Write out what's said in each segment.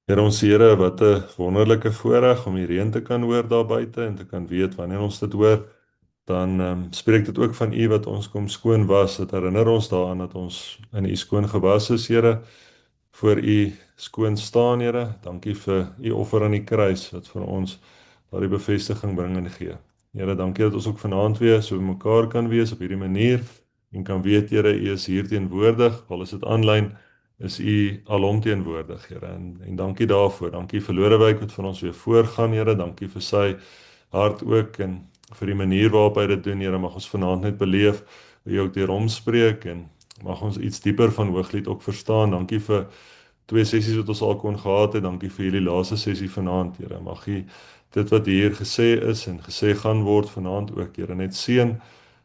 Here ons Here, wat 'n wonderlike voorreg om die reën te kan hoor daar buite en te kan weet wanneer ons dit hoor, dan spreek dit ook van U wat ons kom skoon was. Dit herinner ons daaraan dat ons in U skoon gewas is, Here, voor U skoon staan, Here. Dankie vir U offer aan die kruis wat vir ons daardie bevestiging bring en gee. Here, dankie dat ons ook vanaand weer so mekaar kan wees op hierdie manier en kan weet, Here, U is hier teenwoordig, al is dit aanlyn, is U alomteenwoordig, Here. En dankie daarvoor. Dankie vir Lodewyk wat vir ons weer voorgaan, Here. Dankie vir sy hart ook en vir die manier waarop hy dit doen, Here. Mag ons vanaand net beleef hoe jy ook deur hom spreek en mag ons iets dieper van Hooglied ook verstaan. Dankie vir twee sessies wat ons al kon gehad het. Dankie vir hierdie laaste sessie vanaand, Here. Mag U dit wat hier gesê is en gesê gaan word vanaand ook, Here, net seën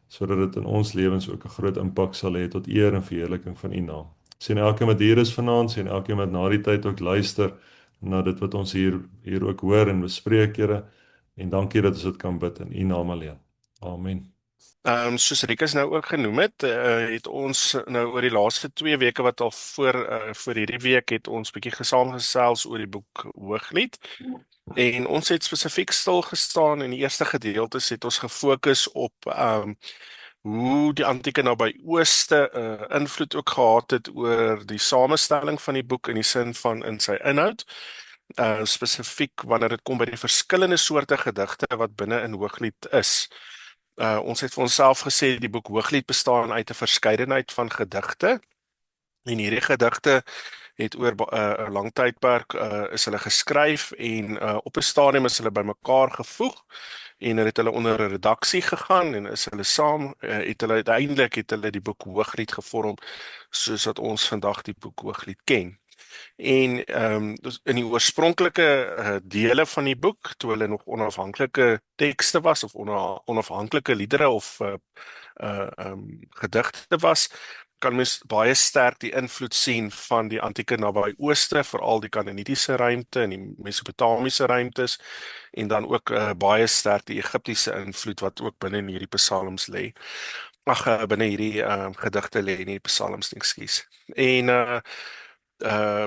sodat dit in ons lewens ook 'n groot impak sal hê tot eer en verheerliking van U naam. Sien elkeen wat hier is vanaand, sien elkeen wat na die tyd ook luister na dit wat ons hier ook hoor en bespreek, Here. En dankie dat ons dit kan bid in U naam alleen. Amen. Soos Rikus nou ook genoem het ons nou oor die laaste 2 weke wat al voor hierdie week het ons bietjie saamgesels oor die boek Hooglied. En ons het spesifiek stil gestaan in die eerste gedeeltes het ons gefokus op hoe die antieke Naby-Ooste invloed ook gehad het oor die samestelling van die boek in die sin van in sy inhoud. Spesifiek wanneer dit kom by die verskillende soorte gedigte wat binne in Hooglied is. Ons het vir onsself gesê die boek Hooglied bestaan uit 'n verskeidenheid van gedigte. En hierdie gedigte het oor 'n lang tydperk is hulle geskryf en op 'n stadium is hulle bymekaar gevoeg en het hulle onder 'n redaksie gegaan en is hulle saam het hulle uiteindelik het hulle die boek Hooglied gevorm soos wat ons vandag die boek Hooglied ken. En dus in die oorspronklike dele van die boek, toe hulle nog onafhanklike tekste was of onafhanklike liedere of gedigte was, kan mens baie sterk die invloed sien van die antieke Naby-Ooste, veral die Kanaanitiese ruimte en die Mesopotamiese ruimtes, en dan ook baie sterk die Egiptiese invloed wat ook binne in hierdie psalms lê. Binne hierdie gedigte lê in die psalms, ekskuus. En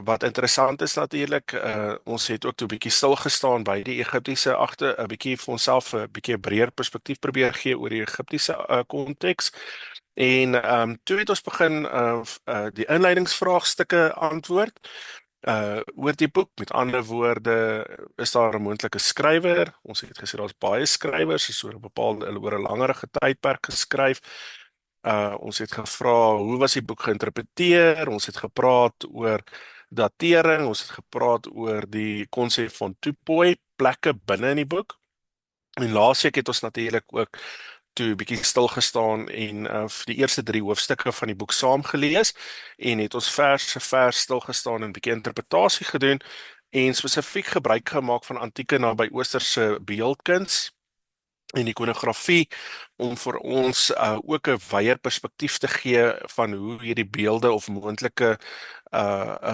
wat interessant is natuurlik, ons het ook toe 'n bietjie stil gestaan by die Egiptiese 'n bietjie vir onsself 'n bietjie breër perspektief probeer gee oor die Egiptiese konteks. En toe het ons begin die inleidingsvraagstukke antwoord oor die boek. Met ander woorde, is daar 'n moontlike skrywer? Ons het gesê daar's baie skrywers, is oor 'n oor 'n langerige tydperk geskryf. Ons het gevra hoe was die boek geïnterpreteer? Ons het gepraat oor datering, ons het gepraat oor die konsep van tupoi, plekke binne in die boek. En laasweek het ons natuurlik ook toe 'n bietjie stil gestaan en vir die eerste 3 hoofstukke van die boek saam gelees en het ons vers vir vers stil gestaan en 'n bietjie interpretasie gedoen en spesifiek gebruik gemaak van antieke Naby-Oosterse beeldkuns en ikonografie om vir ons ook 'n wyeer perspektief te gee van hoe hierdie beelde of moontlike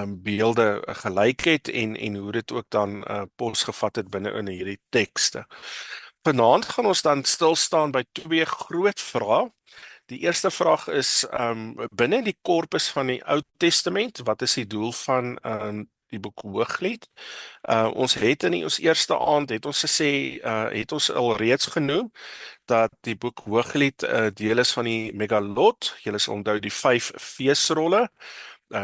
beelde gelyk het en hoe dit ook dan posgevat het binne in hierdie tekste. Vanaand gaan ons dan stil staan by 2 groot vrae. Die eerste vraag is binne die korpus van die Ou Testament, wat is die doel van die boek Hooglied? Ons het in ons eerste aand het ons gesê het ons al reeds genoem dat die boek Hooglied deel is van die Megalot. Julle sal onthou die 5 feesrolle.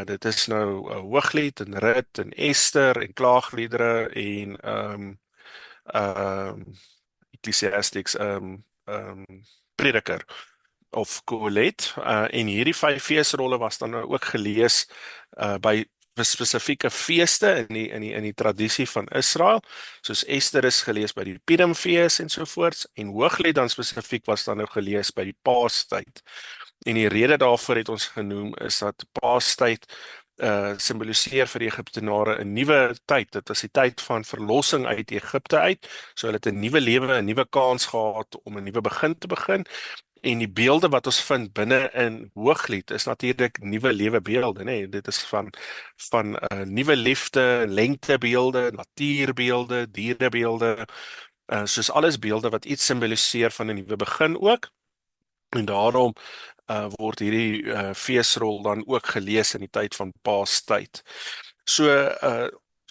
Dit is nou Hooglied en Rut en Ester en Klaagliedere en Ecclesiastics, Prediker of Kohelet. En hierdie 5 feesrolle was dan ook gelees by spesifieke feeste in die tradisie van Israel, soos Ester is gelees by die Purimfees en sovoorts, en Hooglied dan spesifiek was dan nou gelees by die Paastyd. En die rede daarvoor het ons genoem is dat Paastyd simboliseer vir die Egiptenare 'n nuwe tyd. Dit is die tyd van verlossing uit Egipte uit. So hulle het 'n nuwe lewe, 'n nuwe kans gehad om 'n nuwe begin te begin. En die beelde wat ons vind binne in Hooglied is natuurlik nuwe lewe beelde, nê. Dit is van nuwe liefde, lengtebeelde, natuurbeelde, dierebeelde, soos alles beelde wat iets simboliseer van 'n nuwe begin ook. En daarom word hierdie feesrol dan ook gelees in die tyd van Paastyd. So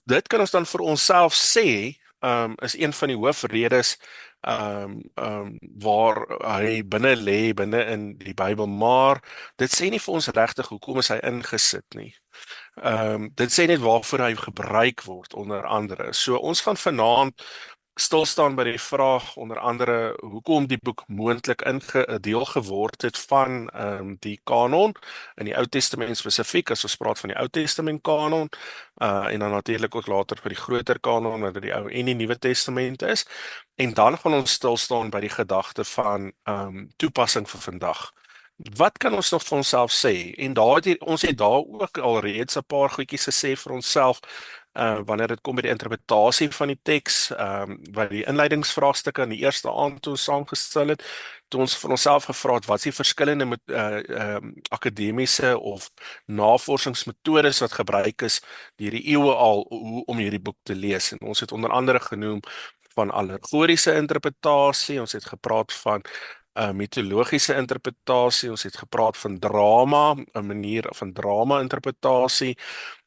dit kan ons dan vir onsself sê, is een van die hoofredes waar hy binne lê binne in die Bybel, maar dit sê nie vir ons regtig hoekom is hy ingesit nie. Dit sê net waarvoor hy gebruik word onder andere. So ons gaan vanaand stil staan by die vraag onder andere hoekom die boek moontlik 'n deel geword het van die kanon in die Ou Testament spesifiek, as ons praat van die Ou Testament kanon, en dan natuurlik ook later vir die groter kanon wat die Ou en die Nuwe Testament is. En dan gaan ons stil staan by die gedagte van toepassing vir vandag. Wat kan ons nog vir onsself sê? En ons het daar ook al reeds 'n paar goedjies gesê vir onsself wanneer dit kom by die interpretasie van die teks, by die inleidingsvraagstukke in die eerste aand toe ons saamgestel het, toe ons vir onsself gevra het wat is die verskillende met akademiese of navorsingsmetodes wat gebruik is deur die eeue al om hierdie boek te lees. En ons het onder andere genoem van allegoriese interpretasie, ons het gepraat van mitologiese interpretasie, ons het gepraat van drama, 'n manier van drama interpretasie,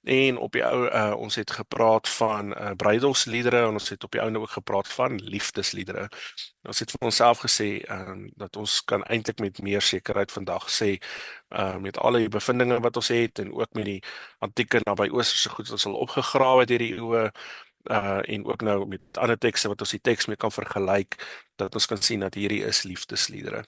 en op die ou ons het gepraat van bruidelsliedere, en ons het op die ou ook gepraat van liefdesliedere. Ons het vir onsself gesê dat ons kan eintlik met meer sekerheid vandag sê met al die bevindinge wat ons het en ook met die antieke naby-oosterse goed wat ons al opgegrawe het hierdie eeue, en ook nou met ander tekste wat ons die teks mee kan vergelyk, dat ons kan sien dat hierdie is liefdesliedere.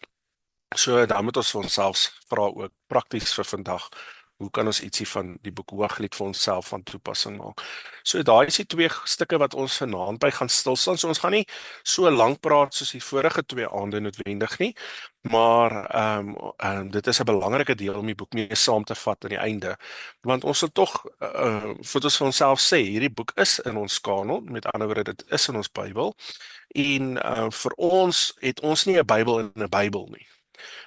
So dan moet ons vir onsself vra ook prakties vir vandag, hoe kan ons ietsie van die boek Hooglied vir onsself van toepassing maak? So daai is die twee stukke wat ons vanaand by gaan stil staan. So ons gaan nie so lank praat soos die vorige twee aande noodwendig nie, maar dit is 'n belangrike deel om die boek mee saam te vat aan die einde. Want ons wil tog vir onsself sê, hierdie boek is in ons kanon, met ander woorde dit is in ons Bybel. En vir ons het ons nie 'n Bybel in 'n Bybel nie.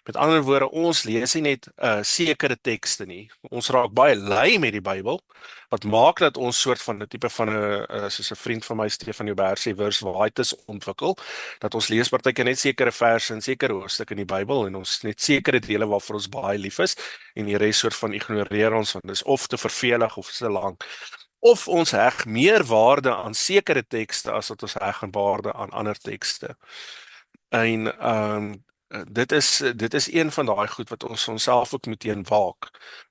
Met ander woorde, ons lees nie net sekere tekste nie. Ons raak baie lui met die Bybel, wat maak dat ons soort van 'n tipe van 'n soos 'n vriend van my, Stefan Joubert sê, verse ontwikkel, dat ons lees partykeer net sekere verse en sekere hoofstukke in die Bybel en ons net sekere dele waarvoor ons baie lief is en die res soort van ignoreer ons want dit is of te vervelig of te lank. Of ons heg meer waarde aan sekere tekste as wat ons heg waarde aan ander tekste. En dit is een van daai goed wat ons onsself ook moet teenwaak,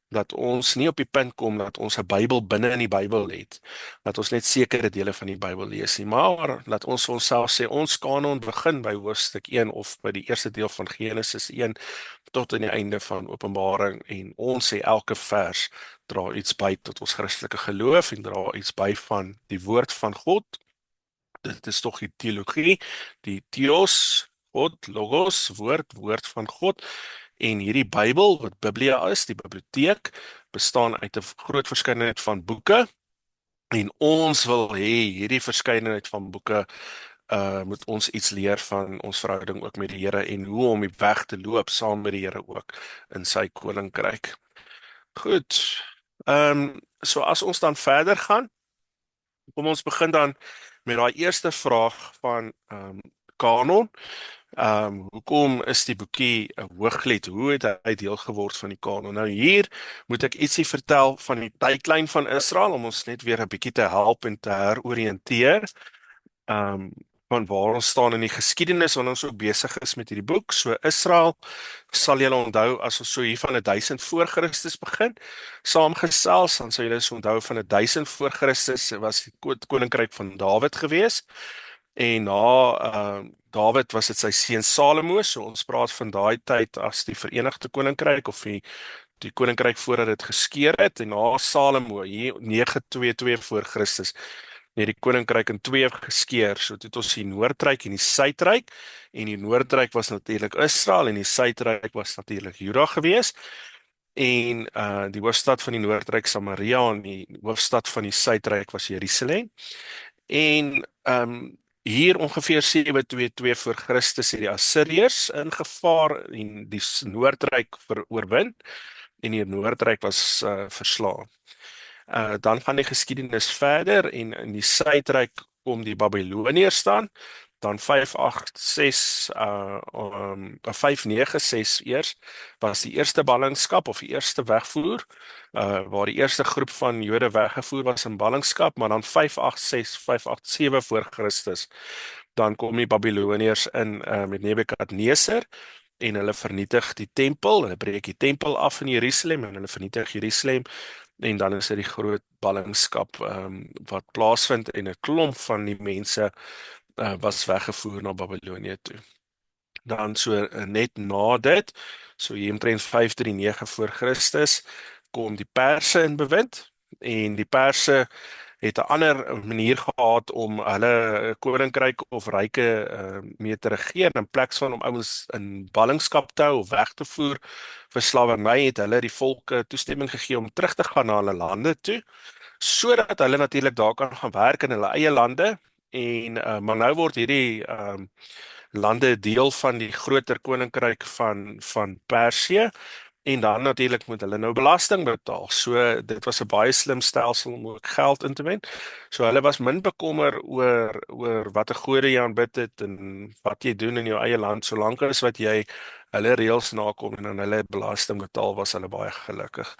dat ons nie op die punt kom dat ons 'n Bybel binne in die Bybel het, dat ons net sekere dele van die Bybel lees nie, maar laat ons vir onsself sê, ons kanon begin by hoofstuk 1 of by die eerste deel van Genesis 1 tot aan die einde van Openbaring, en ons sê elke vers dra iets by tot ons Christelike geloof en dra iets by van die woord van God. Dit is tog die teologie, die theos, God, logos, woord van God. En hierdie Bybel, wat Biblia is, die biblioteek, bestaan uit 'n groot verskeidenheid van boeke. En ons wil hê hierdie verskeidenheid van boeke moet ons iets leer van ons verhouding ook met die Here en hoe om die weg te loop saam met die Here ook in sy koninkryk. Goed. So as ons dan verder gaan, kom ons begin dan met daai eerste vraag van kanon. Hoekom is die boekie 'n Hooglied? Hoe het hy deel geword van die kanon? Nou hier moet ek ietsie vertel van die tydlyn van Israel om ons net weer 'n bietjie te help en te heroriënteer. Van waar ons staan in die geskiedenis wanneer ons ook besig is met hierdie boek. So Israel sal julle onthou as ons so hier van 1000 voor Christus begin saamgesels, dan sal julle so onthou van 1000 voor Christus was die koninkryk van Dawid gewees. En na Dawid was dit sy seun Salomo, so ons praat van daai tyd as die Verenigde Koninkryk of die koninkryk voordat dit geskeur het, en na Salomo hier 922 voor Christus het die koninkryk in twee geskeur. So dit ons die Noordryk en die Suidryk, en die Noordryk was natuurlik Israel en die Suidryk was natuurlik Juda gewees. En die hoofstad van die Noordryk Samaria en die hoofstad van die Suidryk was Jerusalem. En hier ongeveer 722 voor Christus het die Assiriërs ingevaar en die Noordryk oorwin en die Noordryk was verslaan. Dan gaan die geskiedenis verder en in die Suidryk kom die Babiloniërs staan dan 586 596 eers was die eerste ballingskap of die eerste wegvoer waar die eerste groep van Jode weggevoer was in ballingskap, maar dan 586 587 voor Christus dan kom die Babiloniërs in met Nebukadneser en hulle vernietig die tempel, hulle breek die tempel af in Jerusalem en hulle vernietig Jerusalem en dan is dit die groot ballingskap wat plaasvind en 'n klomp van die mense was weggevoer na Babilonië toe. Dan so net na dit, so hieromtrent 539 voor Christus, kom die Perse in bewind en die Perse het 'n ander manier gehad om hulle koninkryk of ryke mee te regeer in plaas van om ouens in ballingskap te hou of weg te voer vir slawerny het hulle die volke toestemming gegee om terug te gaan na hulle lande toe sodat hulle natuurlik daar kan gaan werk in hulle eie lande en maar nou word hierdie lande deel van die groter koninkryk van Persië en dan natuurlik moet hulle nou belasting betaal. So dit was 'n baie slim stelsel om ook geld in te wen. So hulle was min bekommer oor watter gode jy aanbid het en wat jy doen in jou eie land solank as wat jy hulle reëls nakom en dan hulle belasting betaal was hulle baie gelukkig.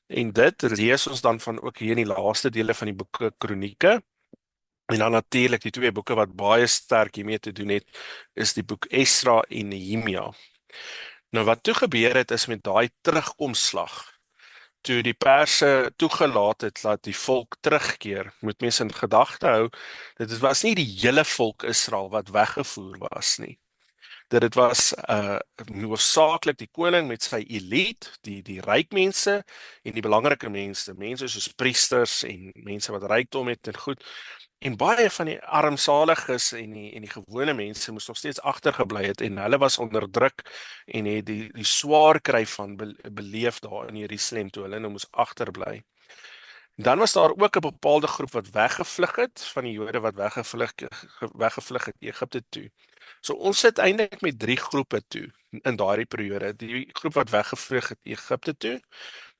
En dit lees ons dan van ook hier in die laaste dele van die boeke Kronieke. En dan natuurlik die twee boeke wat baie sterk hiermee te doen het, is die boek Esra en Nehemia. Nou wat toe gebeur het is met daai terugkomslag. Toe die Perse toegelaat het dat die volk terugkeer, moet mense in gedagte hou, dit was nie die hele volk Israel wat weggevoer was nie. Dit was hoofsaaklik die koning met sy elite, die ryk mense en die belangrike mense soos priesters en mense wat rykdom het en goed. En baie van die armsaliges en die gewone mense moes nog steeds agtergebly het en hulle was onderdruk en het die swaar kry van beleef daar in Jerusalem toe hulle nou moes agterbly. Dan was daar ook 'n bepaalde groep wat weggevlug het van die Jode wat weggevlug het Egipte toe. So ons sit eintlik met 3 groepe toe in daardie periode. Die groep wat weggevlug het Egipte toe,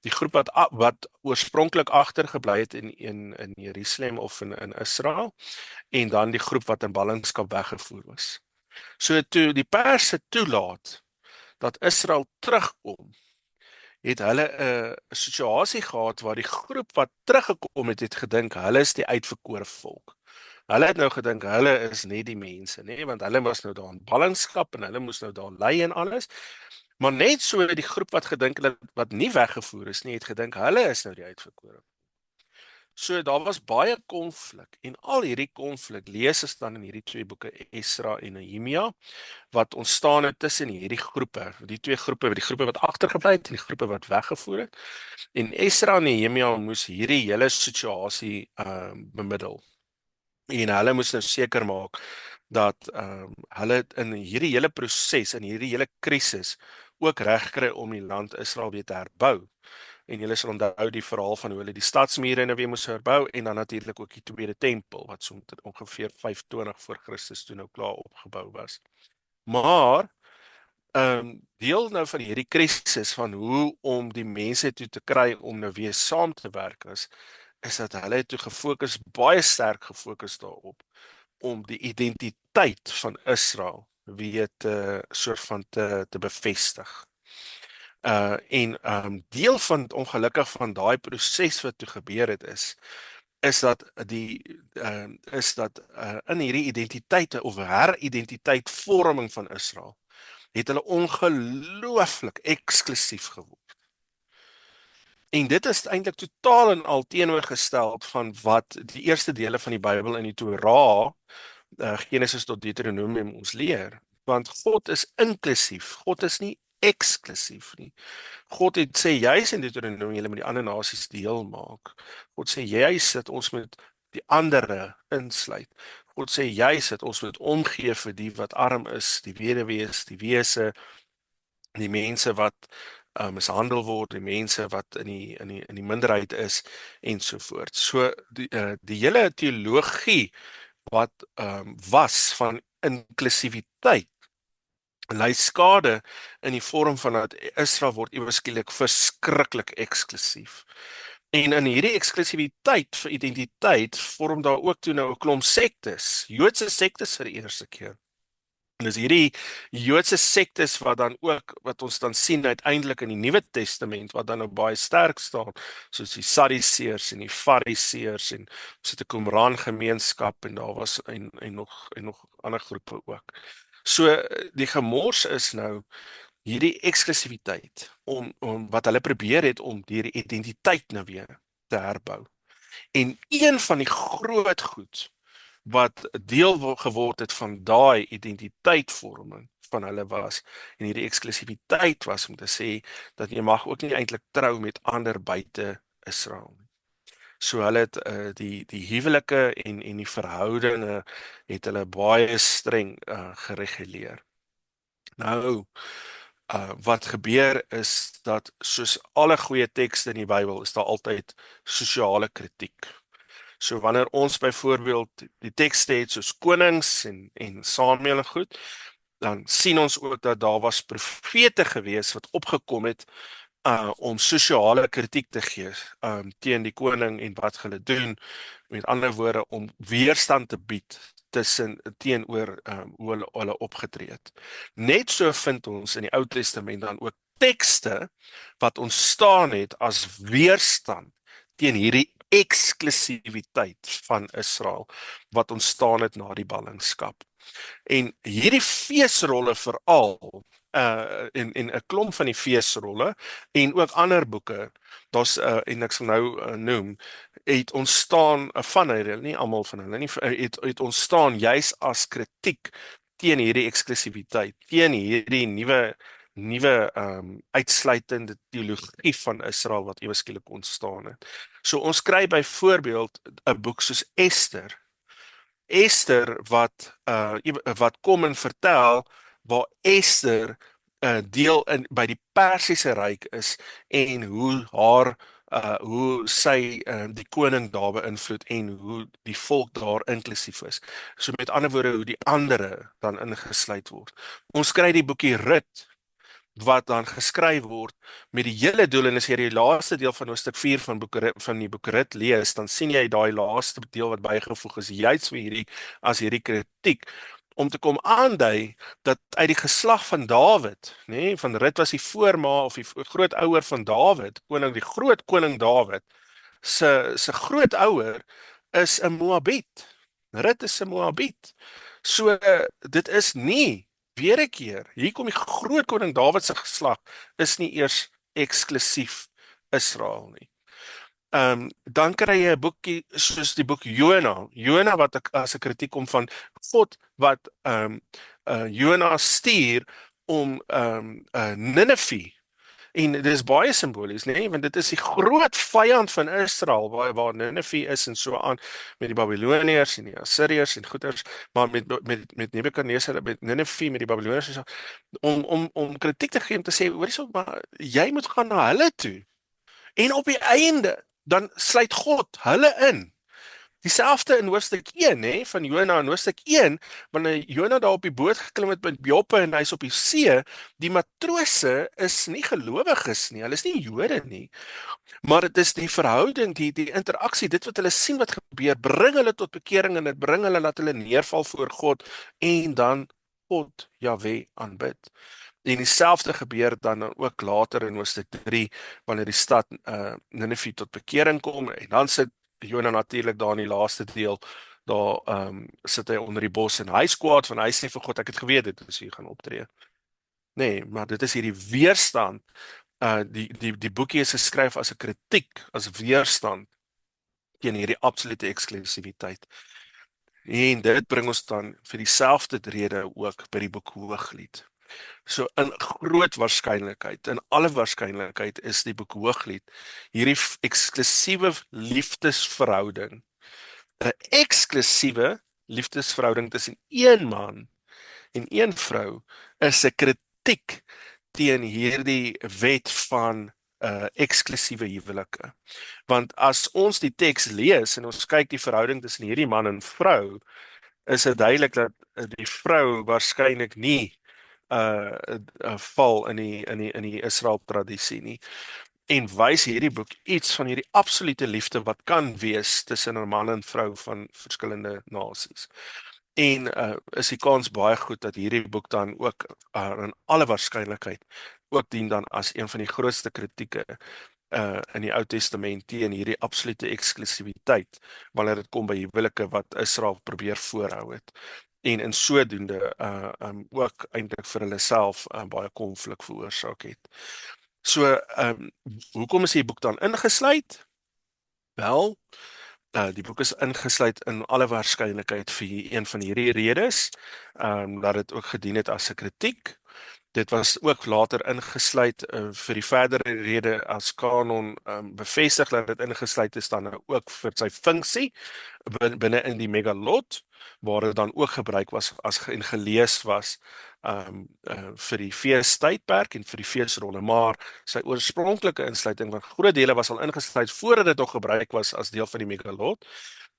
die groep wat oorspronklik agtergebly het in Jerusalem of in Israel en dan die groep wat in ballingskap weggevoer was. So toe die Perse toelaat dat Israel terugkom, het hulle 'n situasie gehad waar die groep wat teruggekom het gedink hulle is die uitverkore volk. Hulle het nou gedink hulle is net die mense, nê, want hulle was nou daar in ballingskap en hulle moes nou daar lei en alles. Maar net so die groep wat gedink het wat nie weggevoer is nie, het gedink hulle is nou die uitverkore. So daar was baie konflik en al hierdie konflik lees ons dan in hierdie twee boeke Esra en Nehemia wat ontstaan het tussen hierdie groepe, die twee groepe, die groepe wat agtergebly het en die groepe wat weggevoer het. En Esra en Nehemia moes hierdie hele situasie bemiddel. En hulle moes nou seker maak dat hulle in hierdie hele proses, in hierdie hele krisis ook reg kry om die land Israel weer te herbou. En julle sal onthou die verhaal van hoe hulle die stadsmure nou weer moes herbou en dan natuurlik ook die tweede tempel wat so ongeveer 520 voor Christus toe nou klaar opgebou was. Maar deel nou van hierdie krisis van hoe om die mense toe te kry om nou weer saam te werk is dat hulle toe baie sterk gefokus daarop om die identiteit van Israel weer te bevestig. Deel van ongelukkig van daai proses wat toe gebeur het is dat in hierdie identiteite of heridentiteit vorming van Israel het hulle ongelooflik eksklusief geword. En dit is eintlik totaal en al teenoorgestel van wat die eerste dele van die Bybel in die Torah, Genesis tot Deuteronomium ons leer. Want God is inklusief, God is nie eksklusief nie. God het sê juis in Deuteronomium julle met die ander nasies deel maak. God sê juis dat ons met die ander insluit. God sê juis dat ons moet omgee vir die wat arm is, die weduwees, die wese, die mense wat mishandel word, die mense wat in die minderheid is ensovoorts. So die hele teologie wat was van inklusiwiteit ly skade in die vorm van dat Israel word ewe skielik verskriklik eksklusief. En in hierdie eksklusiwiteit vir identiteit vorm daar ook toe nou 'n klomp sektes, Joodse sektes vir die eerste keer. En dis hierdie Joodse sektes wat ons dan sien uiteindelik in die Nuwe Testament wat dan nou baie sterk staan, soos die Sadduseërs en die Fariseërs en so 'n Qumran gemeenskap en daar was en nog ander groepe ook. So die gemors is nou hierdie eksklusiwiteit om wat hulle probeer het om hierdie identiteit nou weer te herbou. En een van die groot goed wat geword het van daai identiteitvorming van hulle was en hierdie eksklusiwiteit was om te sê dat jy mag ook nie eintlik trou met ander buite Israel nie. So hulle het die huwelike en die verhoudinge het hulle baie streng gereguleer. Nou wat gebeur is dat soos alle goeie tekste in die Bybel is daar altyd sosiale kritiek. So wanneer ons byvoorbeeld die tekste het soos konings en Samuel en goed, dan sien ons ook dat daar was profete gewees wat opgekom het om sosiale kritiek te gee teen die koning en wat hulle doen, met ander woorde om weerstand te bied teenoor hoe hulle opgetree het. Net so vind ons in die Ou Testament dan ook tekste wat ontstaan het as weerstand teen hierdie eksklusiwiteit van Israel wat ontstaan het na die ballingskap. En hierdie feesrolle veral en 'n klomp van die feesrolle en ook ander boeke, daar's en ek sal nou noem, het ontstaan van hulle, nie almal van hulle nie, het ontstaan juis as kritiek teen hierdie eksklusiwiteit, teen hierdie nuwe uitsluitende teologie van Israel wat ewe skielik ontstaan het. So ons kry byvoorbeeld 'n boek soos Ester. Ester wat kom en vertel waar Ester deel by die Persiese ryk is en hoe sy die koning daar beïnvloed en hoe die volk daar inklusief is. So met ander woorde hoe die andere dan ingesluit word. Ons kry die boekie Rut wat dan geskryf word met die hele doel, en as jy die laaste deel van hoofstuk 4 van die boek Rut lees, dan sien jy daai laaste deel wat bygevoeg is juis vir hierdie kritiek om te kom aandui dat uit die geslag van Dawid, nê, van Rut was die voorma of die grootouer van Dawid, die groot koning Dawid, se grootouer is 'n Moabiet. Rut is 'n Moabiet. So dit is nie weer 'n keer, hier kom die groot koning Dawid se geslag, is nie eers eksklusief Israel nie. Dan kry jy 'n boekie soos die boek Jona. Jona wat as 'n kritiek kom van God wat Jona stuur om Ninive. En dit is baie simbolies, nee, want dit is die groot vyand van Israel waar Ninive is en so aan met die Babiloniërs en die Assiriërs en goeters, maar met Nebukadneser met Ninive met die Babiloniërs en so, om kritiek te gee om te sê, hoor hierso, maar jy moet gaan na hulle toe. En op die einde dan sluit God hulle in. Dieselfde in hoofstuk 1, hè, van Jona in hoofstuk 1, wanneer Jona daar op die boot geklim het met Joppe en hy's op die see, die matrose is nie gelowiges nie, hulle is nie Jode nie. Maar dit is die verhouding, die interaksie, dit wat hulle sien wat gebeur, bring hulle tot bekering en dit bring hulle dat hulle neerval voor God en dan God Jahwe aanbid. En dieselfde gebeur dan ook later in hoofstuk 3 wanneer die stad Ninive tot bekering kom en dan sit Jona natuurlik daar in die laaste deel daar sit hy onder die bos en hy is kwaad want hy sê vir God ek het geweet dit is hier gaan optree. Nee, maar dit is hierdie weerstand. Die boekie is geskryf as 'n kritiek, as weerstand teen hierdie absolute eksklusiwiteit. En dit bring ons dan vir dieselfde rede ook by die boek Hooglied. So in groot waarskynlikheid, in alle waarskynlikheid is die boek Hooglied hierdie eksklusiewe liefdesverhouding, 'n eksklusiewe liefdesverhouding tussen een man en een vrou, is 'n kritiek teen hierdie wet van eksklusiewe huwelike. Want as ons die teks lees en ons kyk die verhouding tussen hierdie man en vrou, is dit duidelik dat die vrou waarskynlik nie val in die Israel tradisie nie. en wys hierdie boek iets van hierdie absolute liefde wat kan wees tussen 'n man en vrou van verskillende nasies. En is die kans baie goed dat hierdie boek dan ook in alle waarskynlikheid ook dien dan as een van die grootste kritieke in die Ou Testament teen hierdie absolute eksklusiwiteit wanneer dit kom by huwelike wat Israel probeer voorhou het. En in sodoende ook eintlik vir hulle self baie konflik veroorsaak het. So, hoekom is die boek dan ingesluit? Wel, die boek is ingesluit in alle waarskynlikheid vir een van hierdie redes, dat dit ook gedien het as 'n kritiek. Dit was ook later ingesluit vir die verdere rede as kanon bevestig dat dit ingesluit is dan ook vir sy funksie binne in die megalot, waar dit dan ook gebruik was as en gelees was vir die feestydperk en vir die feesrolle, maar sy oorspronklike insluiting van groot dele was al ingesluit voordat dit nog gebruik was as deel van die megalot,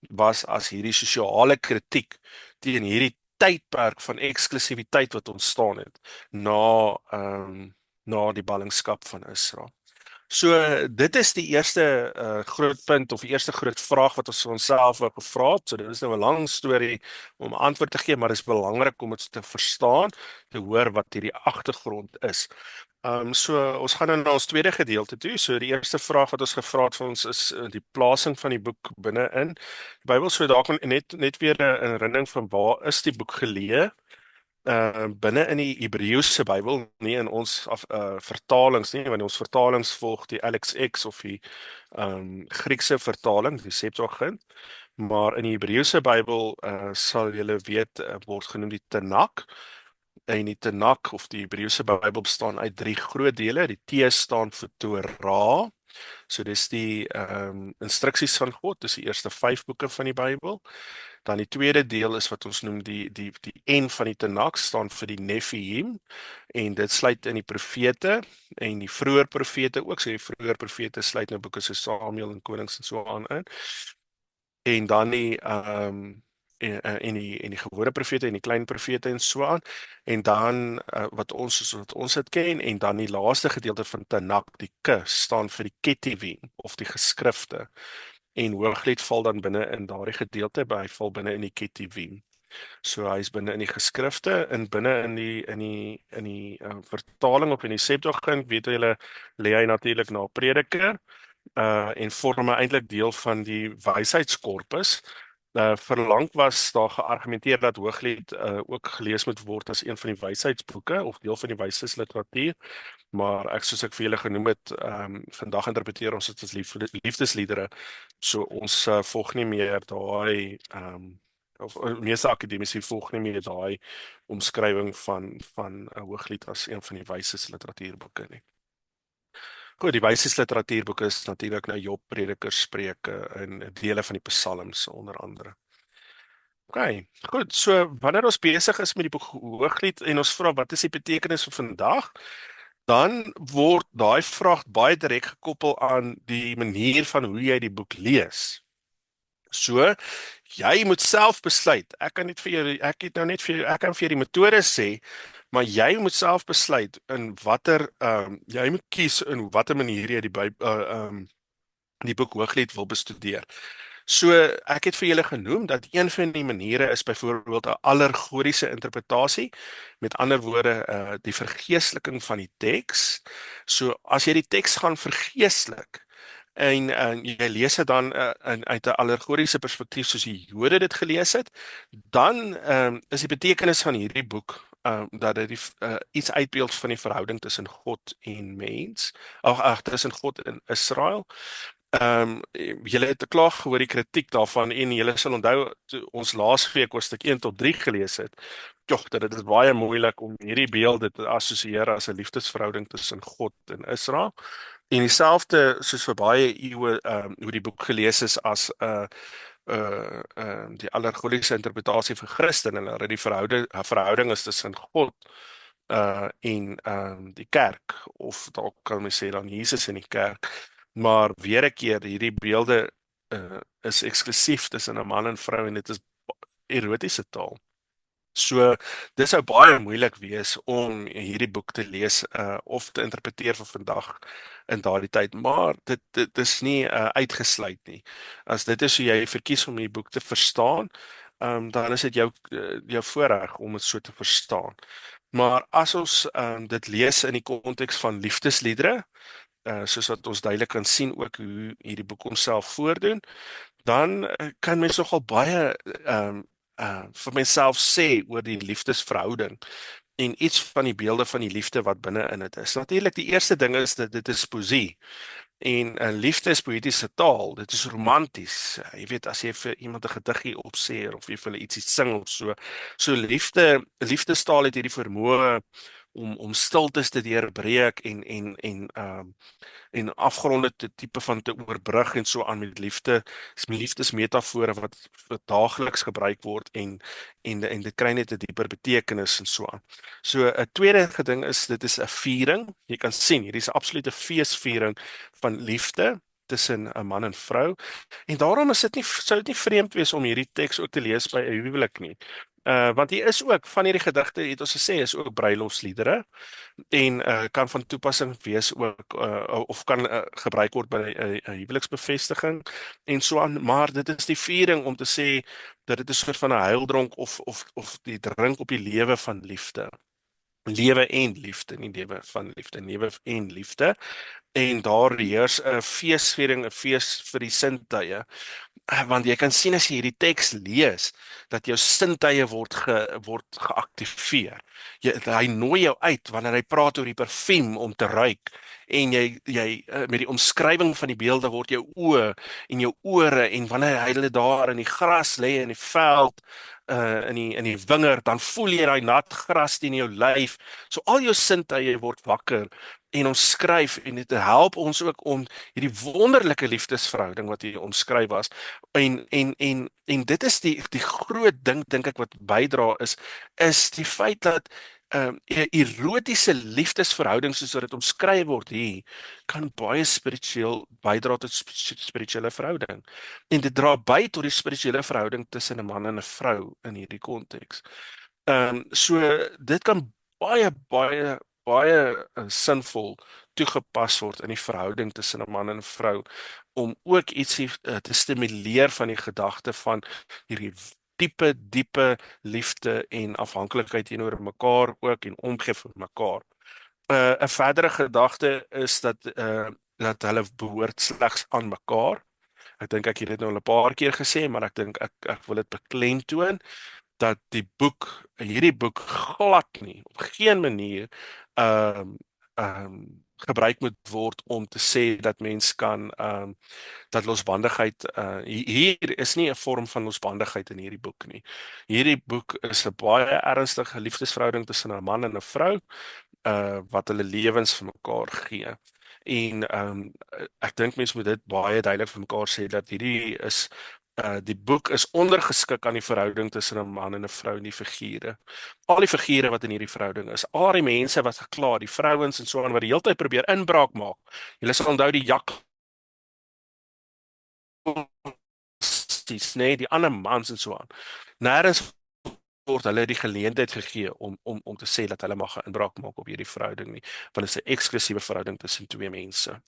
was as hierdie sosiale kritiek teen hierdie tydperk van eksklusiwiteit wat ontstaan het na die ballingskap van Israel. So dit is die eerste groot punt of die eerste groot vraag wat ons vir onsself wou gevra het. So dit is nou 'n lang storie om antwoord te gee, maar dit is belangrik om dit te verstaan, te hoor wat hierdie agtergrond is. So ons gaan nou na ons tweede gedeelte toe. So die eerste vraag wat ons gevra het vir ons is die plasing van die boek binne-in die Bybel. So daar kan net weer 'n herinnering van waar is die boek geleë? Binne in die Hebreëse Bybel, nie in ons vertalings nie, want ons vertalings volg die LXX of die Griekse vertaling, die Septuagint, maar in die Hebreëse Bybel sal julle weet word genoem die Tanakh. En die Tanakh of die Hebreëse Bybel bestaan uit 3 groot dele. Die T staan vir Torah. So dis die instruksies van God, dis die eerste 5 boeke van die Bybel. Dan die tweede deel is wat ons noem die N van die Tanakh staan vir die Nefiim en dit sluit in die profete en die vroeë profete ook. So die vroeë profete sluit nou boeke so Samuel en Konings en so aan in. En dan die en die gewone profete en die klein profete en so aan. En dan wat ons dit ken en dan die laaste gedeelte van Tanakh, die K staan vir die Ketuvim of die geskrifte. En Hooglied val dan binne in daardie gedeelte, hy val binne in die Ketuvim. So hy is binne in die geskrifte en binne in die vertaling of in die Septuagint, weet julle, lê hy natuurlik na Prediker en vorm eintlik deel van die wysheidskorpus. Verlang was daar geargumenteer dat Hooglied ook gelees moet word as een van die wysheidsboeke of deel van die wysheidsliteratuur, maar soos ek vir julle genoem het, vandag interpreteer ons dit as liefdesliedere, so ons volg nie meer daai of meeste akademici volg nie meer daai omskrywing van 'n Hooglied as een van die wysheidsliteratuurboeke nie. Goed, die wysheidsliteratuurboeke is natuurlik nou Job, Predikers, Spreuke en dele van die Psalms onder andere. OK, goed. So wanneer ons besig is met die boek Hooglied en ons vra wat is die betekenis van vandag, dan word daai vraag baie direk gekoppel aan die manier van hoe jy die boek lees. So, jy moet self besluit. Ek kan vir jou die metode sê, maar jy moet self besluit in watter jy moet kies in watter manier jy die boek Hooglied wil bestudeer. So ek het vir julle genoem dat een van die maniere is byvoorbeeld 'n allegoriese interpretasie, met ander woorde die vergeesteliking van die teks. So as jy die teks gaan vergeestelik en jy lees dit dan uit 'n allegoriese perspektief soos die Jode dit gelees het, dan is die betekenis van hierdie boek dat dit iets uitbeeld van die verhouding tussen God en mens, tussen God en Israel. Julle het klaar gehoor die kritiek daarvan en julle sal onthou ons laasweek hoofstuk 1 tot 3 gelees het. Tog, dit is baie moeilik om hierdie beelde te assosieer as 'n liefdesverhouding tussen God en Israel. En dieselfde soos vir baie eeue hoe die boek gelees is as die allegoriese interpretasie vir Christen en hulle die verhouding is tussen God en die kerk, of dalk kan mens sê dan Jesus en die kerk. Maar weer 'n keer, hierdie beelde is eksklusief tussen 'n man en vrou en dit is erotiese taal. So dis sou baie moeilik wees om hierdie boek te lees of te interpreteer vir vandag in daardie tyd, maar dit is nie uitgesluit nie. As dit is hoe jy verkies om die boek te verstaan, dan is dit jou voorreg om dit so te verstaan. Maar as ons dit lees in die konteks van liefdesliedere, soos wat ons duidelik kan sien ook hoe hierdie boek homself voordoen, dan kan mens nogal baie vir myself sê oor die liefdesverhouding en iets van die beelde van die liefde wat binne in dit is. Natuurlik die eerste ding is dat dit is poesie. En liefde is poëtiese taal, dit is romanties. Jy weet as jy vir iemand 'n gediggie opsê of jy vir hulle ietsie sing of so. So liefdestaal het hierdie vermoë om stiltes te deurbreek en afgronde te tipe van te oorbrug en so aan met liefde. Dis liefdesmetafore wat daagliks gebruik word en dit kry net 'n dieper betekenis en so aan. So 'n tweede geding is dit is 'n viering. Jy kan sien, hierdie is 'n absolute feesviering van liefde tussen 'n man en vrou. En daarom is dit nie sou dit nie vreemd wees om hierdie teks ook te lees by 'n huwelik nie. Want hier is ook van hierdie gedigte het ons gesê is ook bruilofsliedere en kan van toepassing wees ook of kan gebruik word by 'n huweliksbevestiging en so aan, maar dit is die viering om te sê dat dit 'n soort van 'n heildronk of die drink op die lewe van liefde. Lewe en liefde, nie lewe van liefde, lewe en liefde. En daar heers 'n feesviering, 'n fees vir die sintuie. Want jy kan sien as jy hierdie teks lees dat jou sintuie word geaktiveer. Hy nooi jou uit wanneer hy praat oor die parfuum om te ruik en jy met die omskrywing van die beelde word jou oë en jou ore en wanneer hy hulle daar in die gras lê in die veld in die wingerd dan voel jy daai nat gras teen jou lyf. So al jou sintuie word wakker en ons skryf en dit help ons ook om hierdie wonderlike liefdesverhouding wat hier omskryf was en dit is die groot ding dink ek wat bydra is die feit dat 'n erotiese liefdesverhouding soos wat dit omskryf word hier kan baie spiritueel bydra tot spirituele verhouding en dit dra by tot die spirituele verhouding tussen 'n man en 'n vrou in hierdie konteks. So dit kan baie sinvol toegepas word in die verhouding tussen 'n man en 'n vrou om ook ietsie te stimuleer van die gedagte van hierdie diepe liefde en afhanklikheid teenoor mekaar ook en omgee vir mekaar. 'n Verdere gedagte is dat hulle behoort slegs aan mekaar. Ek dink ek het dit nou al 'n paar keer gesê, maar ek dink ek wil dit beklemtoon dat hierdie boek glad nie op geen manier gebruik moet word om te sê dat mens kan dat losbandigheid hier is nie 'n vorm van losbandigheid in hierdie boek nie. Hierdie boek is 'n baie ernstige liefdesverhouding tussen 'n man en 'n vrou wat hulle lewens vir mekaar gee. En ek dink mense moet dit baie duidelik vir mekaar sê dat hierdie is die boek is ondergeskik aan die verhouding tussen 'n man en 'n vrou en die figure. Al die figure wat in hierdie verhouding is, al die mense wat gekla, die vrouens en so aan wat die hele tyd probeer inbraak maak. Julle sal onthou die jak nee, die ander mans en so aan. Nêrens word hulle die geleentheid gegee om te sê dat hulle mag 'n inbraak maak op hierdie verhouding nie, want dit is 'n eksklusiewe verhouding tussen twee mense.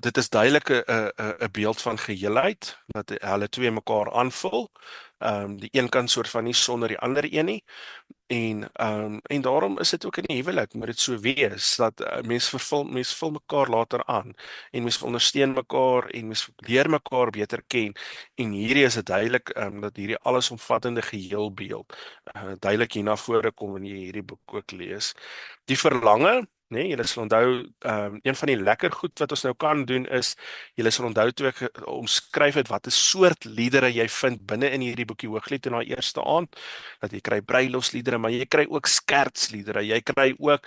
Dit is duidelik 'n beeld van geheelheid dat hulle twee mekaar aanvul. Die een kan soort van nie sonder die ander een nie. En daarom is dit ook in die huwelik moet dit so wees dat mense vul mekaar later aan en mense ondersteun mekaar en mense leer mekaar beter ken. En hierdie is dit duidelik dat hierdie allesomvattende geheelbeeld duidelik hier na vore kom wanneer jy hierdie boek ook lees. Die verlange nee, julle sal onthou, een van die lekker goed wat ons nou kan doen is, julle sal onthou toe ek omskryf het wat 'n soort liedere jy vind binne in hierdie boekie Hooglied in haar eerste aand, dat jy kry bruilofsliedere, maar jy kry ook skertsliedere, jy kry ook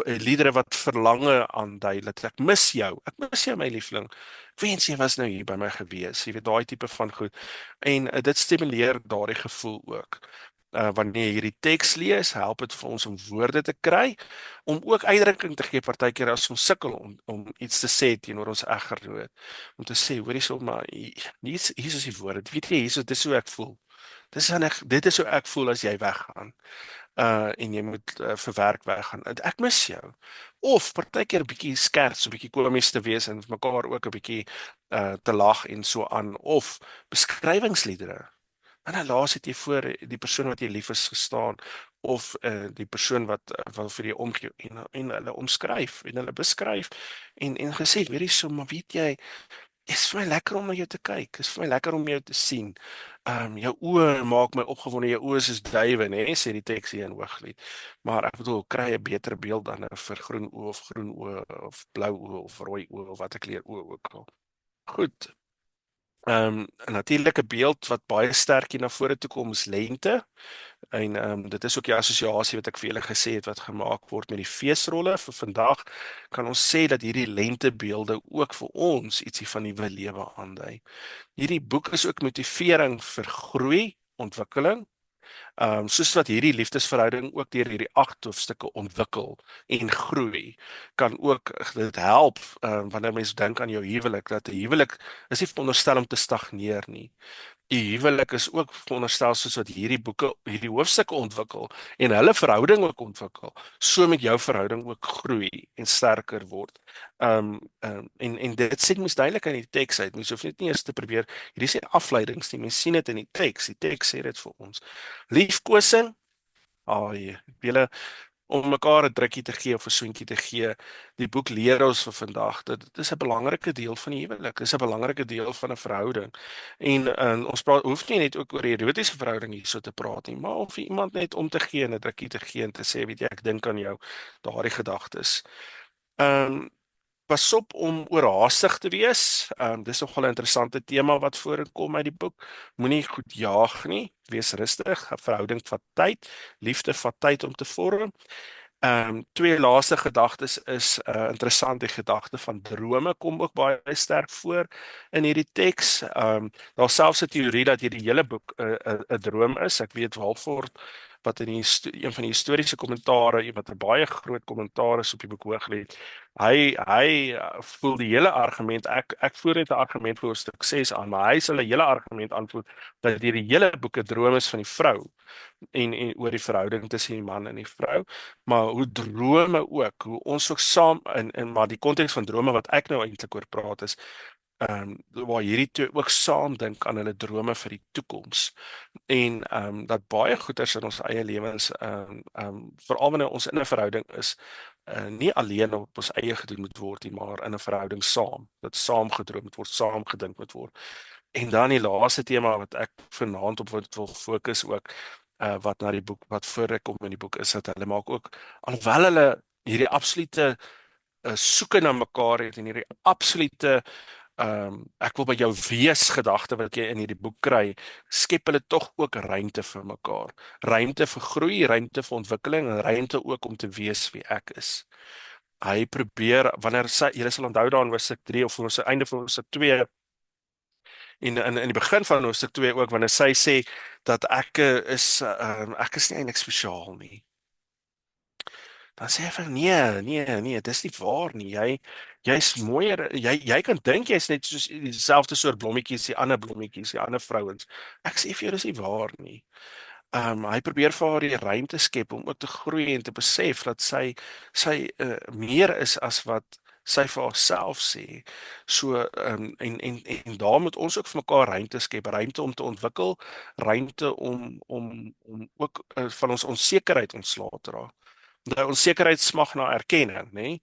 liedere wat verlange aandui, dat ek mis jou my liefling, ek wens jy was nou hier by my gewees, jy weet daai tipe van goed, en dit stimuleer daardie gevoel ook. Wanneer jy hierdie teks lees, help dit vir ons om woorde te kry, om ook uitdrukking te gee partykeer as ons sukkel om iets te sê teenoor ons eggenoot, om te sê, hoor hierso, maar hier is die woorde, weet jy, dit is hoe ek voel, Dit is hoe ek voel as jy weggaan. En jy moet vir werk weggaan. En ek mis jou. Of partykeer 'n bietjie skerts, 'n bietjie komies te wees en vir mekaar ook 'n bietjie te lag en so aan of beskrywingsliedere. En dan laas het jy voor die persoon wat jy lief is gestaan of die persoon wat vir jou omgee en hulle omskryf en hulle beskryf en gesê, weet jy so, maar weet jy, is vir my lekker om na jou te kyk. Is vir my lekker om jou te sien. Jou oë maak my opgewonde. Jou oë is soos duwe, nê, sê die teks hier in Hooglied. Maar ek bedoel, kry 'n beter beeld dan vir groen oë of groen oë of blou oë of rooi oë of watter kleur oë ook al. Goed. 'n Natuurlike beeld wat baie sterk hier na vore toe kom is lente. En dit is ook die assosiasie wat ek vir julle gesê het wat gemaak word met die feesrolle vir vandag. Kan ons sê dat hierdie lentebeelde ook vir ons ietsie van nuwe lewe aandui. Hierdie boek is ook motivering vir groei, ontwikkeling. Soos wat hierdie liefdesverhouding ook deur hierdie 8 hoofstukke ontwikkel en groei, kan ook dit help wanneer mens dink aan jou huwelik, dat 'n huwelik is nie veronderstel om te stagneer nie. Die huwelik is ook veronderstel soos wat hierdie hoofstukke ontwikkel en hulle verhouding ook ontwikkel, so met jou verhouding ook groei en sterker word. En dit sê mens duidelik in die teks uit. Mens hoef net nie eers te probeer hierdie sê afleidings nie. Mens sien dit in die teks. Die teks sê dit vir ons. Liefkosing, julle om mekaar 'n drukkie te gee of 'n soentjie te gee. Die boek leer ons vir vandag dat dit is 'n belangrike deel van die huwelik. Dit is 'n belangrike deel van 'n verhouding. En ons hoef nie net ook oor die erotiese verhouding hierso te praat nie, maar om vir iemand net om te gee en 'n drukkie te gee en te sê, weet jy, ek dink aan jou, daardie gedagtes. Ehm Pas op om oorhaastig te wees. Dis nogal 'n interessante tema wat voorkom uit die boek. Moenie goed jaag nie. Wees rustig. 'n Verhouding vat tyd. Liefde vat tyd om te vorm. Twee laaste gedagtes is interessant. Die gedagte van drome kom ook baie sterk voor in hierdie teks. Daar's selfs 'n teorie dat hierdie hele boek 'n droom is. Ek weet Walford wat in een van die historiese kommentare, wat 'n baie groot kommentaar is op die boek Hooglied. Hy voel die hele argument, ek voer net 'n argument vir hoofstuk 6 aan, maar hy sal 'n hele argument aanvoer dat hierdie hele boek 'n droom is van die vrou en oor die verhouding tussen die man en die vrou, maar hoe drome ook, hoe ons ook saam maar die konteks van drome wat ek nou eintlik oor praat is waar hierdie twee ook saam dink aan hulle drome vir die toekoms en dat baie goeders in ons eie lewens veral wanneer ons in 'n verhouding is nie alleen op ons eie gedoen moet word nie, maar in 'n verhouding saam, dat saam gedroom moet word, saam gedink moet word. En dan die laaste tema wat ek vanaand op wil fokus ook wat na die boek wat voorkom in die boek is dat hulle maak ook alhoewel hulle hierdie absolute soeke na mekaar het en hierdie absolute ek wil by jou wees gedagte wat jy in hierdie boek kry, skep hulle tog ook ruimte vir mekaar. Ruimte vir groei, ruimte vir ontwikkeling en ruimte ook om te wees wie ek is. Hy probeer wanneer jy sal onthou daar in hoofstuk 3 of ons einde van hoofstuk 2 en in die begin van hoofstuk 2 ook wanneer sy sê dat ek is nie eintlik spesiaal nie. Dan sê hy vir nee, dis nie waar nie. Jy's mooier. Jy kan dink jy's net soos dieselfde soort blommetjies, die ander blommetjies, die ander vrouens. Ek sê vir jou dis nie waar nie. Hy probeer vir haar die ruimte skep om ook te groei en te besef dat sy meer is as wat sy vir haarself sê. So en daar moet ons ook vir mekaar ruimte skep, ruimte om te ontwikkel, ruimte om ook van ons onsekerheid ontslae te raak. Die onsekerheid smag na erkenning, nê?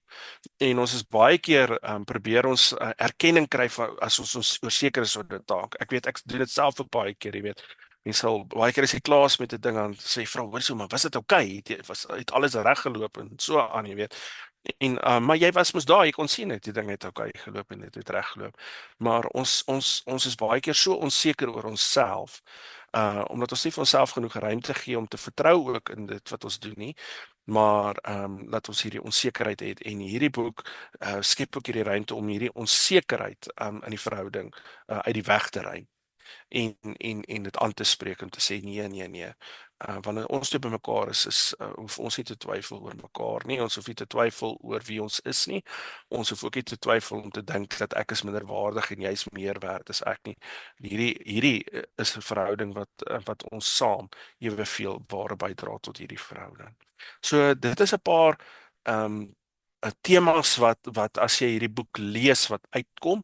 En ons is baie keer probeer ons erkenning kry as ons oorseker is oor 'n taak. Ek weet ek doen dit self ook baie keer, jy weet. Mense sal baie keer as jy klaar is met 'n ding dan sê vra, hoor so, maar was dit oukei? Het alles reg geloop en so aan, jy weet. En maar jy was mos daar, jy kon sien dit, die ding het oukei geloop en dit het reg geloop. Maar ons is baie keer so onseker oor onsself. Omdat ons nie vir onsself genoeg ruimte gee om te vertrou ook in dit wat ons doen nie, maar dat ons hierdie onsekerheid het en hierdie boek skep ook hierdie ruimte om hierdie onsekerheid in die verhouding uit die weg te ruim en dit aan te spreek om te sê nee, Wanneer ons twee bymekaar is hoef ons nie te twyfel oor mekaar nie. Ons hoef nie te twyfel oor wie ons is nie. Ons hoef ook nie te twyfel om te dink dat ek is minderwaardig en jy is meer werd as ek nie. Hierdie is 'n verhouding wat ons saam eweveel waarde bydra tot hierdie verhouding. So dit is 'n paar ehm 'n temas wat as jy hierdie boek lees wat uitkom,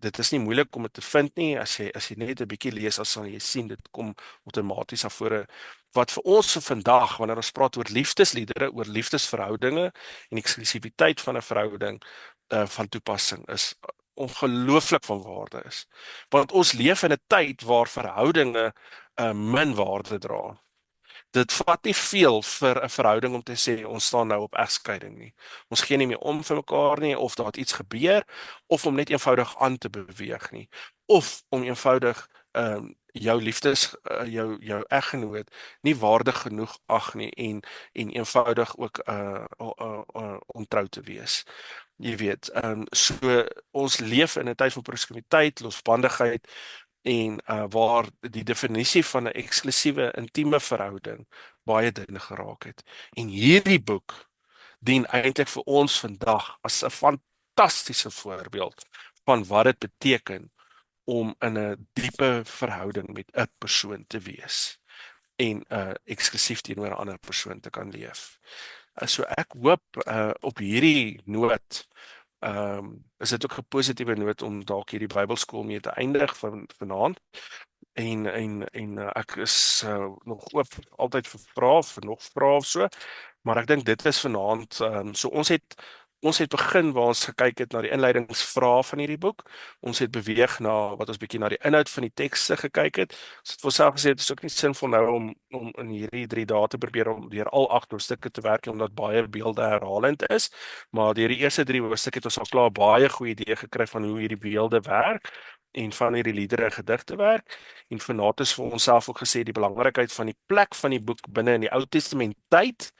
dit is nie moeilik om dit te vind nie. As jy net 'n bietjie lees, dan sal jy sien dit kom outomaties af voor wat vir ons vir vandag, wanneer ons praat oor liefdesliedere, oor liefdesverhoudinge en eksklusiwiteit van 'n verhouding van toepassing is, ongelooflik van waarde is. Want ons leef in 'n tyd waar verhoudinge min waarde dra. Dit vat nie veel vir 'n verhouding om te sê ons staan nou op egskeiding nie. Ons gee nie meer om vir mekaar nie, of daar het iets gebeur, of om net eenvoudig aan te beweeg nie, of om eenvoudig jou liefdes jou eggenoot nie waardig genoeg ag nie en eenvoudig ook ontrou te wees. Jy weet, so ons leef in 'n tyd van promiskuïteit, losbandigheid en waar die definisie van 'n eksklusiewe intieme verhouding baie dun geraak het. En hierdie boek dien eintlik vir ons vandag as 'n fantastiese voorbeeld van wat dit beteken om in 'n diepe verhouding met 'n persoon te wees en eksklusief teenoor 'n ander persoon te kan leef. So ek hoop op hierdie noot is dit ook 'n positiewe noot om dalk hierdie Bybelskool mee te eindig vanaand. En ek is nog oop altyd vir vrae, vir nog vrae of so, maar ek dink dit is vanaand so ons het begin waar ons gekyk het na die inleidingsvrae van hierdie boek. Ons het beweeg na wat ons bietjie na die inhoud van die tekste gekyk het. Ons het vir onsself gesê dit is ook nie sinvol nou om in hierdie 3 dae te probeer om deur al 8 hoofstukke te werk omdat baie beelde herhalend is, maar deur die eerste 3 hoofstukke het ons al klaar baie goeie idee gekry van hoe hierdie beelde werk en van hierdie liedere en gedigte werk. En vanaand is vir onsself ook gesê die belangrikheid van die plek van die boek binne in die Ou Testament tyd,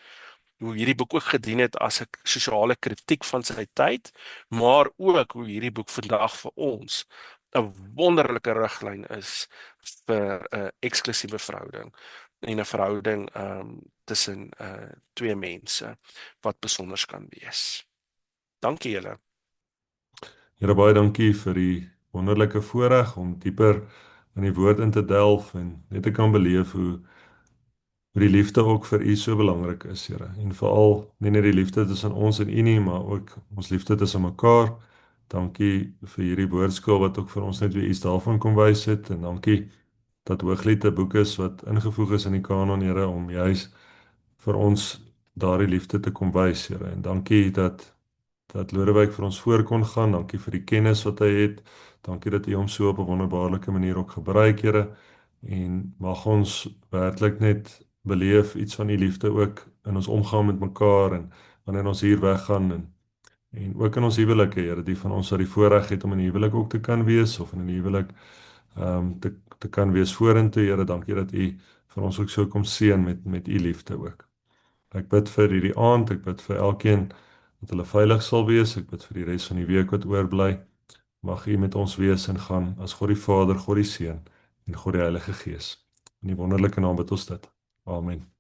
hoe hierdie boek ook gedien het as 'n sosiale kritiek van sy tyd, maar ook hoe hierdie boek vandag vir ons 'n wonderlike riglyn is vir 'n eksklusiewe verhouding en 'n verhouding tussen twee mense wat besonder kan wees. Dankie julle. Here, baie dankie vir die wonderlike voorreg om dieper in die woord in te delf en net te kan beleef hoe die liefde ook vir U so belangrik is, Here. En veral nie net die liefde tussen ons en U nie, maar ook ons liefde tussen mekaar. Dankie vir hierdie woordskool wat ook vir ons net weer iets daarvan kom wys het en dankie dat Hooglied 'n boek is wat ingevoeg is in die kanon, Here, om juis vir ons daardie liefde te kom wys, Here. En dankie dat Lodewyk vir ons voor kon gaan. Dankie vir die kennis wat hy het. Dankie dat U hom so op 'n wonderbaarlike manier ook gebruik, Here. En mag ons werklik net beleef iets van U liefde ook in ons omgang met mekaar en wanneer ons hier weggaan en ook in ons huwelike, Here, die van ons wat die voorreg het om in 'n huwelik ook te kan wees of in 'n huwelik te kan wees vorentoe, Here. Dankie dat U vir ons ook so kom seën met U liefde ook. Ek bid vir hierdie aand, ek bid vir elkeen dat hulle veilig sal wees. Ek bid vir die res van die week wat oorbly. Mag U met ons wees en gaan as God die Vader, God die Seun en God die Heilige Gees. In die wonderlike naam bid ons dit. Amen.